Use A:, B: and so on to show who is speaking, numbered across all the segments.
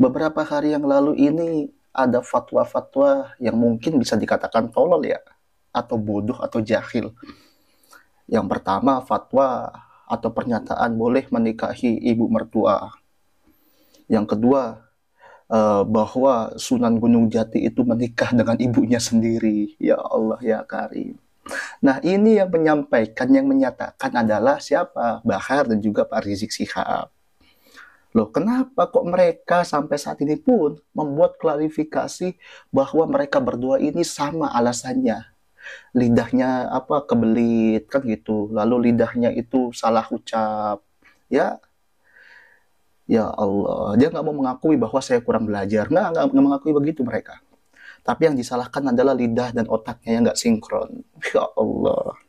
A: Beberapa hari yang lalu ini ada fatwa-fatwa yang mungkin bisa dikatakan tolol ya, atau bodoh atau jahil. Yang pertama fatwa atau pernyataan boleh menikahi ibu mertua. Yang kedua bahwa Sunan Gunung Jati itu menikah dengan ibunya sendiri. Ya Allah ya Karim. Nah ini yang menyampaikan, yang menyatakan adalah siapa? Bahar dan juga Pak Rizik Syihab. Loh, kenapa kok mereka sampai saat ini pun membuat klarifikasi bahwa mereka berdua ini sama alasannya? Lidahnya apa kebelit kan gitu. Lalu lidahnya itu salah ucap. Ya, ya Allah. Dia nggak mau mengakui bahwa saya kurang belajar. Nggak mengakui begitu mereka. Tapi yang disalahkan adalah lidah dan otaknya yang nggak sinkron. Ya Allah.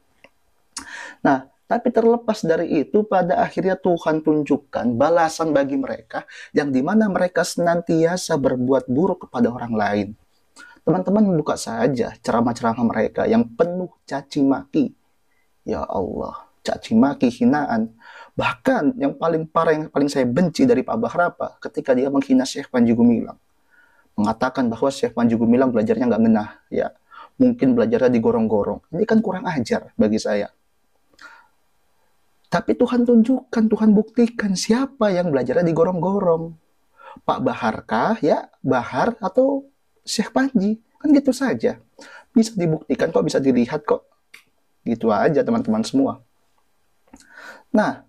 A: Nah, tapi terlepas dari itu, pada akhirnya Tuhan tunjukkan balasan bagi mereka yang dimana mereka senantiasa berbuat buruk kepada orang lain. Teman-teman buka saja ceramah-ceramah mereka yang penuh caci maki. Ya Allah, caci maki, hinaan. Bahkan yang paling parah, yang paling saya benci dari Pak Bahar apa? Ketika dia menghina Syekh Panji Gumilang. Mengatakan bahwa Syekh Panji Gumilang belajarnya nggak ngenah. Ya, mungkin belajarnya digorong-gorong. Ini kan kurang ajar bagi saya. Tapi Tuhan tunjukkan, Tuhan buktikan siapa yang belajarnya digorong-gorong. Pak Bahar kah, ya, Bahar atau Syekh Panji? Kan gitu saja. Bisa dibuktikan kok, bisa dilihat kok. Gitu aja teman-teman semua. Nah,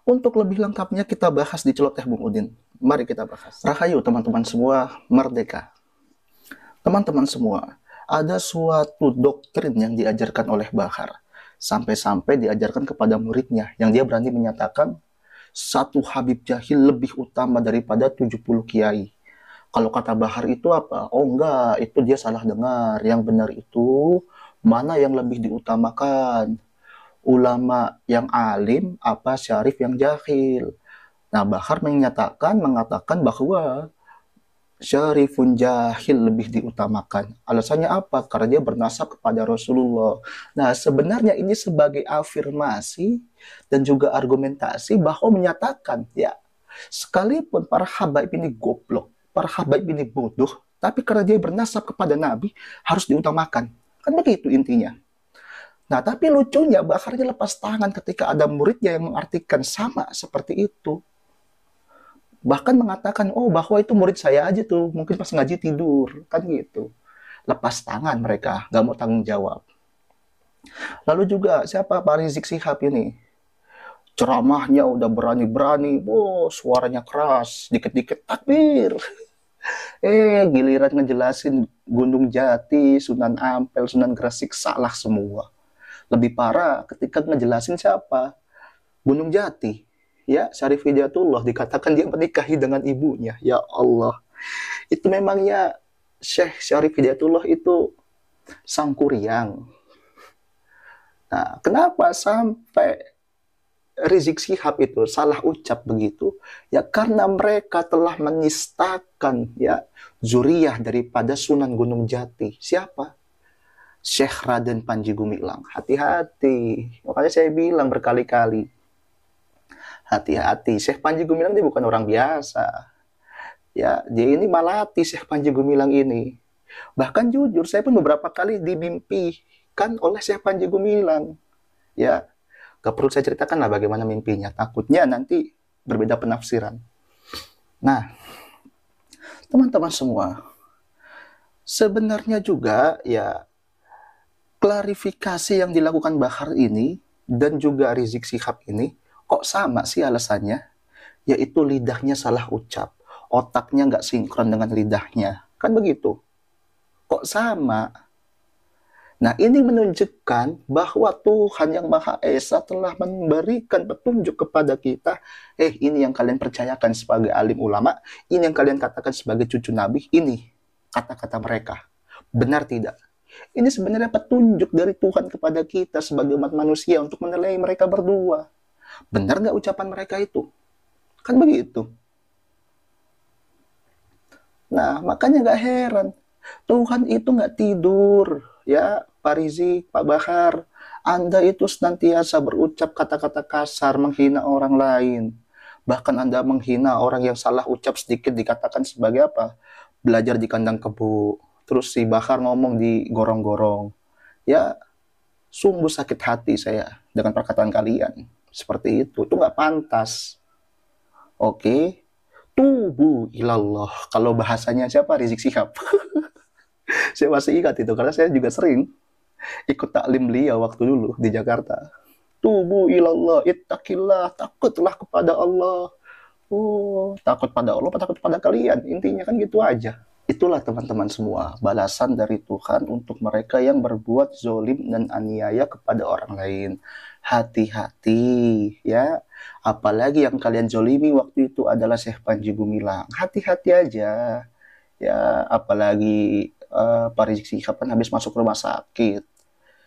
A: untuk lebih lengkapnya kita bahas di Celoteh Bung Udin. Mari kita bahas. Rahayu teman-teman semua, merdeka. Teman-teman semua, ada suatu doktrin yang diajarkan oleh Bahar. Sampai-sampai diajarkan kepada muridnya, yang dia berani menyatakan satu Habib Jahil lebih utama daripada 70 kiai. Kalau kata Bahar itu apa? Oh enggak, itu dia salah dengar. Yang benar itu mana yang lebih diutamakan? Ulama yang alim apa syarif yang jahil? Nah, Bahar mengatakan bahwa syarifun jahil lebih diutamakan. Alasannya apa? Karena dia bernasab kepada Rasulullah. Nah, sebenarnya ini sebagai afirmasi dan juga argumentasi bahwa menyatakan, ya, sekalipun para habaib ini goblok, para habaib ini bodoh, tapi karena dia bernasab kepada Nabi, harus diutamakan. Kan begitu intinya. Nah, tapi lucunya, Baharnya lepas tangan ketika ada muridnya yang mengartikan sama seperti itu. Bahkan mengatakan, oh bahwa itu murid saya aja tuh, mungkin pas ngaji tidur, kan gitu. Lepas tangan mereka, nggak mau tanggung jawab. Lalu juga siapa Pak Rizik Syihab ini? Ceramahnya udah berani-berani, suaranya keras, dikit-dikit takbir. Giliran ngejelasin Gunung Jati, Sunan Ampel, Sunan Gresik, salah semua. Lebih parah ketika ngejelasin siapa? Gunung Jati. Ya, Syarif Hidayatullah dikatakan dia menikahi dengan ibunya. Ya Allah. Itu memangnya Syekh Syarif Hidayatullah itu sang kuryang. Nah, kenapa sampai Rizik Syihab itu salah ucap begitu? Ya karena mereka telah menistakan ya zuriyah daripada Sunan Gunung Jati. Siapa? Syekh Raden Panji Gumilang. Hati-hati. Makanya saya bilang berkali-kali. Hati-hati, Syekh Panji Gumilang ini bukan orang biasa. Ya, dia ini malati Syekh Panji Gumilang ini. Bahkan jujur, saya pun beberapa kali dimimpikan oleh Syekh Panji Gumilang. Ya, gak perlu saya ceritakan lah bagaimana mimpinya. Takutnya nanti berbeda penafsiran. Nah, teman-teman semua, sebenarnya juga ya klarifikasi yang dilakukan Bahar ini dan juga Rizik Syihab ini kok sama sih alasannya? Yaitu lidahnya salah ucap, otaknya nggak sinkron dengan lidahnya. Kan begitu? Kok sama? Nah, ini menunjukkan bahwa Tuhan Yang Maha Esa telah memberikan petunjuk kepada kita. Ini yang kalian percayakan sebagai alim ulama, ini yang kalian katakan sebagai cucu Nabi, ini kata-kata mereka. Benar tidak? Ini sebenarnya petunjuk dari Tuhan kepada kita sebagai umat manusia untuk menilai mereka berdua. Benar nggak ucapan mereka itu? Kan begitu. Nah, makanya nggak heran. Tuhan itu nggak tidur. Ya, Pak Rizik, Pak Bahar. Anda itu senantiasa berucap kata-kata kasar, menghina orang lain. Bahkan Anda menghina orang yang salah ucap sedikit dikatakan sebagai apa? Belajar di kandang kebo. Terus si Bahar ngomong di gorong-gorong. Ya, sungguh sakit hati saya dengan perkataan kalian. Seperti itu nggak pantas. Oke, tubu ilallah. Kalau bahasanya siapa? Rizik Syihab. Saya masih ingat itu, karena saya juga sering ikut taklim beliau waktu dulu di Jakarta. Tubu ilallah, ittaqillah, takutlah kepada Allah. Oh, takut pada Allah, takut pada kalian. Intinya kan gitu aja. Itulah teman-teman semua, balasan dari Tuhan untuk mereka yang berbuat zolim dan aniaya kepada orang lain. Hati-hati ya, apalagi yang kalian zolimi waktu itu adalah Syekh Panji Gumilang. Hati-hati aja ya, apalagi Pak Rizik Syihab kan habis masuk rumah sakit.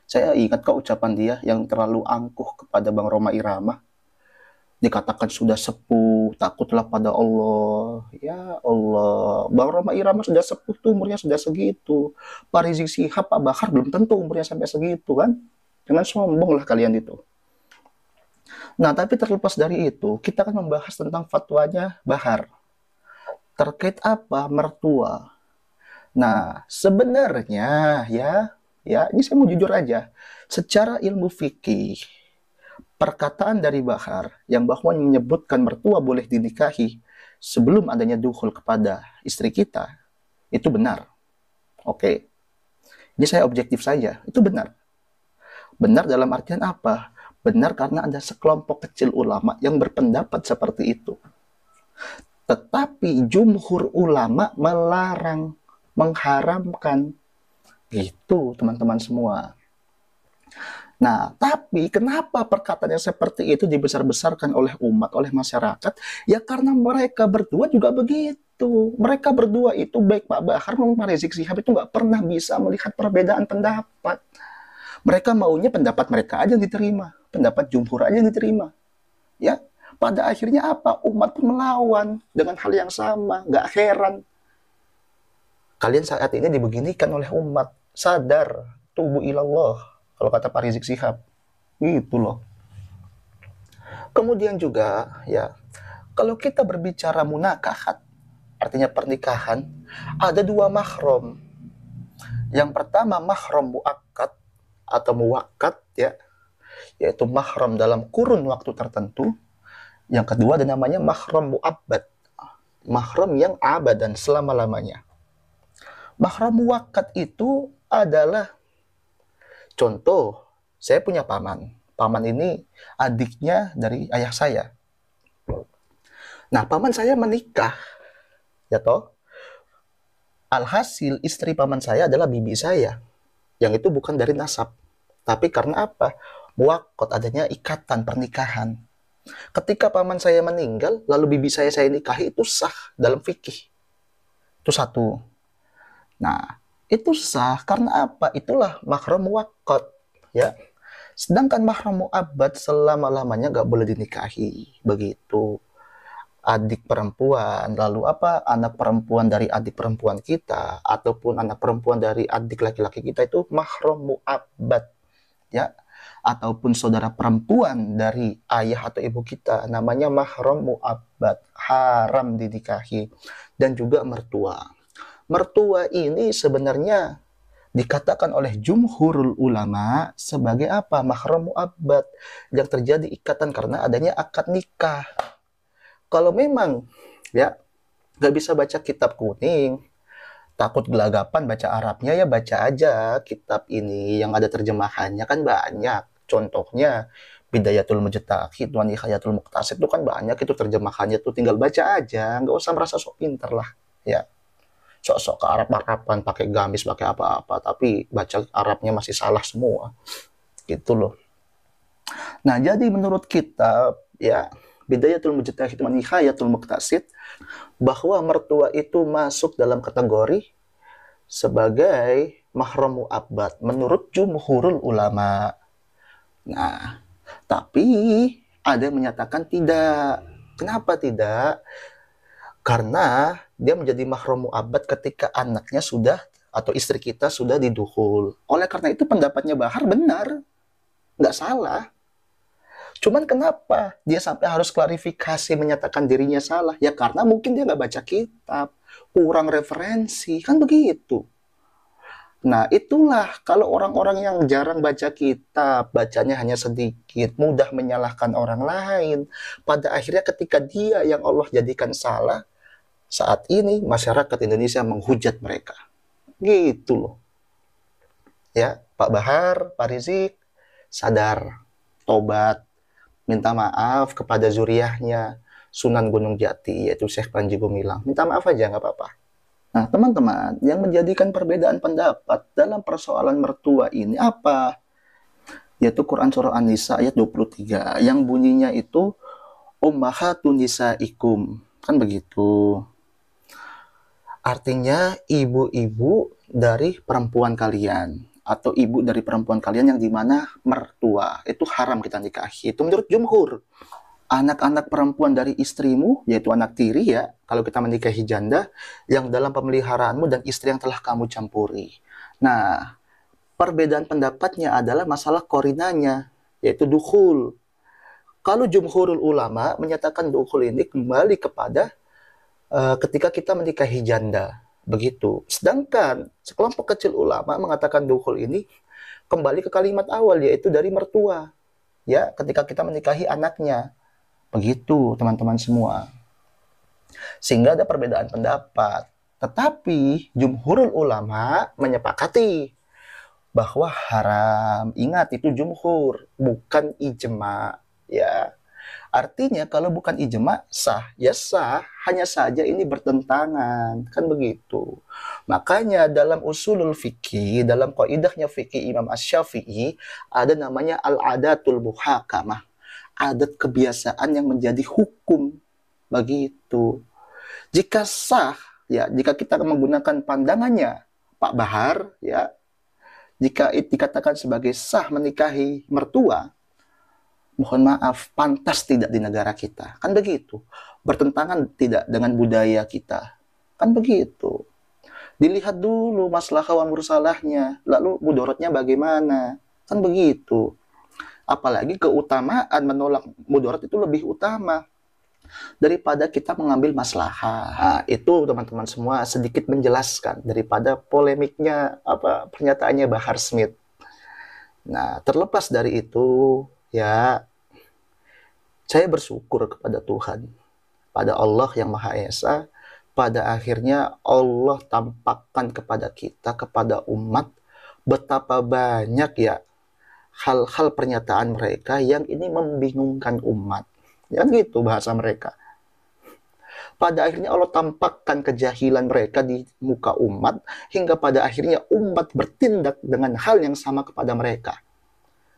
A: Saya ingat kok ucapan dia yang terlalu angkuh kepada Bang Roma Irama. Dikatakan sudah sepuh, takutlah pada Allah. Ya Allah, Bang Roma Irama sudah sepuh tuh, umurnya sudah segitu. Pak Rizik Syihab, Pak Bahar belum tentu umurnya sampai segitu kan. Jangan sombong lah kalian itu. Nah, tapi terlepas dari itu, kita akan membahas tentang fatwanya Bahar. Terkait apa? Mertua. Nah, sebenarnya ya, ini saya mau jujur aja. Secara ilmu fikih, perkataan dari Bahar yang bahwa menyebutkan mertua boleh dinikahi sebelum adanya dukhul kepada istri kita, itu benar. Oke. Ini saya objektif saja, itu benar. Benar dalam artian apa? Benar karena ada sekelompok kecil ulama yang berpendapat seperti itu. Tetapi jumhur ulama melarang, mengharamkan. Gitu, teman-teman semua. Nah, tapi kenapa perkataan yang seperti itu dibesar-besarkan oleh umat, oleh masyarakat? Ya karena mereka berdua juga begitu. Mereka berdua itu, baik Pak Bahar maupun Pak Rizik Syihab, itu nggak pernah bisa melihat perbedaan pendapat. Mereka maunya pendapat mereka aja yang diterima, pendapat jumhur aja yang diterima. Ya, pada akhirnya apa? Umat pun melawan dengan hal yang sama. Nggak heran. Kalian saat ini dibeginikan oleh umat. Sadar, tubu ilallah. Kalau kata Pak Rizik Syihab, gitu loh. Kemudian juga, ya, kalau kita berbicara munakahat, artinya pernikahan, ada dua mahram. Yang pertama mahram muakkad atau muwakkat, ya, yaitu mahram dalam kurun waktu tertentu. Yang kedua ada namanya mahram muabbad, mahram yang abadan, selama-lamanya. Mahram muwakkat itu adalah, contoh, saya punya paman. Paman ini adiknya dari ayah saya. Nah, paman saya menikah, ya toh. Alhasil istri paman saya adalah bibi saya. Yang itu bukan dari nasab. Tapi karena apa? Muwakkot, adanya ikatan pernikahan. Ketika paman saya meninggal, lalu bibi saya nikahi, itu sah dalam fikih. Itu satu. Nah, itu sah karena apa? Itulah mahram muwakkot, ya. Sedangkan mahram muabbad selama-lamanya nggak boleh dinikahi, begitu. Adik perempuan, lalu apa? Anak perempuan dari adik perempuan kita, ataupun anak perempuan dari adik laki-laki kita, itu mahram muabbad, ya. Ataupun saudara perempuan dari ayah atau ibu kita, namanya mahram muabbad, haram dinikahi. Dan juga mertua. Mertua ini sebenarnya dikatakan oleh jumhurul ulama sebagai apa? Mahram muabbad, yang terjadi ikatan karena adanya akad nikah. Kalau memang ya nggak bisa baca kitab kuning, takut gelagapan baca Arabnya, ya baca aja kitab ini yang ada terjemahannya, kan banyak. Contohnya Bidayatul Mujtahid wa Nihayatul Muqtasid, itu kan banyak itu terjemahannya, tuh tinggal baca aja, nggak usah merasa sok pinter lah ya. Sok-sok ke Arab-Araban, pakai gamis, pakai apa-apa, tapi baca Arabnya masih salah semua. Gitu loh. Nah, jadi menurut kita, ya, Bidayatul Mujtahid wa Nihayatul Muqtasid, bahwa mertua itu masuk dalam kategori sebagai mahram muabbad menurut jumhurul ulama. Nah, tapi ada yang menyatakan tidak. Kenapa tidak? Karena dia menjadi mahram muabbad ketika anaknya sudah, atau istri kita sudah didukhul. Oleh karena itu pendapatnya Bahar benar, nggak salah. Cuman kenapa dia sampai harus klarifikasi menyatakan dirinya salah? Ya karena mungkin dia nggak baca kitab, kurang referensi, kan begitu. Nah, itulah kalau orang-orang yang jarang baca kitab, bacanya hanya sedikit, mudah menyalahkan orang lain. Pada akhirnya ketika dia yang Allah jadikan salah, saat ini masyarakat Indonesia menghujat mereka. Gitu loh. Ya, Pak Bahar, Pak Rizik, sadar, tobat, minta maaf kepada zuriyahnya, Sunan Gunung Jati, yaitu Syekh Panji Gumilang. Minta maaf aja, nggak apa-apa. Nah, teman-teman, yang menjadikan perbedaan pendapat dalam persoalan mertua ini apa? Yaitu Quran Surah An-Nisa ayat 23, yang bunyinya itu Ummahatun nisaikum. Kan begitu. Artinya ibu-ibu dari perempuan kalian. Atau ibu dari perempuan kalian yang dimana mertua. Itu haram kita nikahi. Itu menurut jumhur. Anak-anak perempuan dari istrimu, yaitu anak tiri ya, kalau kita menikahi janda, yang dalam pemeliharaanmu dan istri yang telah kamu campuri. Nah, perbedaan pendapatnya adalah masalah korinanya, yaitu dukhul. Kalau jumhurul ulama menyatakan dukhul ini kembali kepada ketika kita menikahi janda, begitu. Sedangkan sekelompok kecil ulama mengatakan dukhul ini kembali ke kalimat awal, yaitu dari mertua. Ya, ketika kita menikahi anaknya. Begitu, teman-teman semua. Sehingga ada perbedaan pendapat. Tetapi jumhurul ulama menyepakati bahwa haram. Ingat, itu jumhur, bukan ijma. Ya. Artinya kalau bukan ijma, sah. Ya sah, hanya saja ini bertentangan. Kan begitu. Makanya dalam usulul fikih, dalam qaidahnya fikih Imam Asy-Syafi'i, ada namanya al-adatul muhakamah. Adat kebiasaan yang menjadi hukum. Begitu. Jika sah, ya, jika kita menggunakan pandangannya Pak Bahar, ya, jika dikatakan sebagai sah menikahi mertua, mohon maaf, pantas tidak di negara kita. Kan begitu. Bertentangan tidak dengan budaya kita. Kan begitu. Dilihat dulu masalah wa mursalahnya, lalu mudorotnya bagaimana. Kan begitu. Apalagi keutamaan menolak mudarat itu lebih utama daripada kita mengambil maslahah. Nah, itu teman-teman semua sedikit menjelaskan daripada polemiknya pernyataannya Bahar Smith. Nah, terlepas dari itu, ya, saya bersyukur kepada Tuhan, pada Allah yang Maha Esa. Pada akhirnya Allah tampakkan kepada kita, kepada umat, betapa banyak ya hal-hal pernyataan mereka yang ini membingungkan umat. Ya gitu bahasa mereka. Pada akhirnya Allah tampakkan kejahilan mereka di muka umat, hingga pada akhirnya umat bertindak dengan hal yang sama kepada mereka.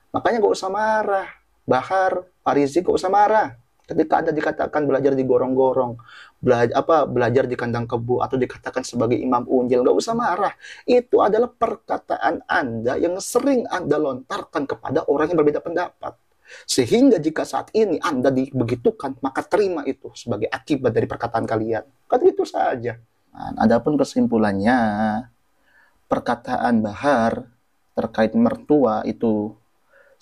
A: Makanya gak usah marah. Bahar, Pak Rizik gak usah marah. Ketika Anda dikatakan belajar di gorong-gorong, belajar di kandang kebu, atau dikatakan sebagai imam unjil, nggak usah marah. Itu adalah perkataan Anda yang sering Anda lontarkan kepada orang yang berbeda pendapat. Sehingga jika saat ini Anda dibegitukan, maka terima itu sebagai akibat dari perkataan kalian. Kan itu saja. Nah, adapun kesimpulannya, perkataan Bahar terkait mertua itu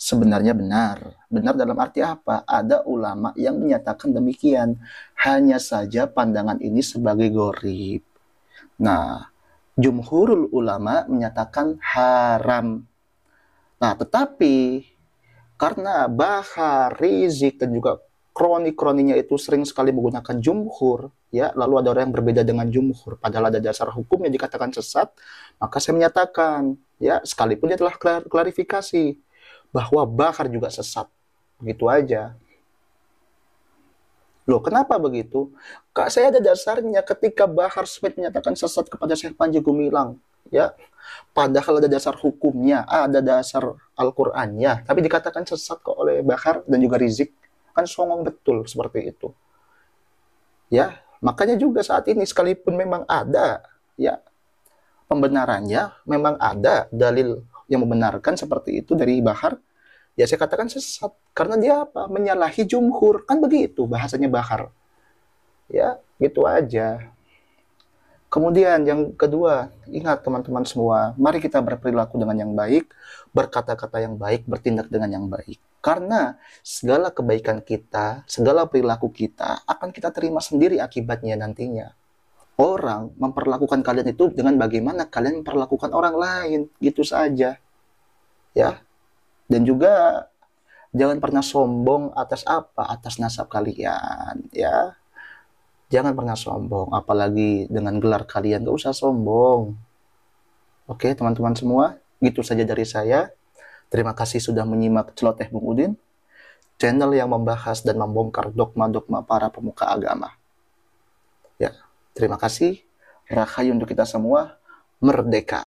A: sebenarnya benar. Benar dalam arti apa? Ada ulama yang menyatakan demikian. Hanya saja pandangan ini sebagai gharib. Nah, jumhurul ulama menyatakan haram. Nah, tetapi karena Bahar, Rizik, dan juga kroni-kroninya itu sering sekali menggunakan jumhur, ya, lalu ada orang yang berbeda dengan jumhur, padahal ada dasar hukum yang dikatakan sesat, maka saya menyatakan, ya, sekalipun dia telah klarifikasi, bahwa Bahar juga sesat. Begitu aja. Loh, kenapa begitu? Kak, saya ada dasarnya ketika Bahar Smith menyatakan sesat kepada Syekh Panji Gumilang. Ya, padahal ada dasar hukumnya, ada dasar Al-Qur'annya, tapi dikatakan sesat kok oleh Bahar dan juga Rizik. Kan songong betul seperti itu. Ya, makanya juga saat ini sekalipun memang ada, ya, pembenarannya, memang ada dalil yang membenarkan seperti itu dari Bahar, ya saya katakan sesat. Karena dia apa? Menyalahi jumhur. Kan begitu bahasanya Bahar. Ya, gitu aja. Kemudian yang kedua, ingat teman-teman semua, mari kita berperilaku dengan yang baik, berkata-kata yang baik, bertindak dengan yang baik. Karena segala kebaikan kita, segala perilaku kita akan kita terima sendiri akibatnya nantinya. Orang memperlakukan kalian itu dengan bagaimana kalian memperlakukan orang lain, gitu saja. Ya. Dan juga jangan pernah sombong atas apa? Atas nasab kalian, ya. Jangan pernah sombong, apalagi dengan gelar kalian, gak usah sombong. Oke, teman-teman semua, gitu saja dari saya. Terima kasih sudah menyimak Celoteh Bung Udin, channel yang membahas dan membongkar dogma-dogma para pemuka agama. Ya, terima kasih. Rahayu untuk kita semua. Merdeka!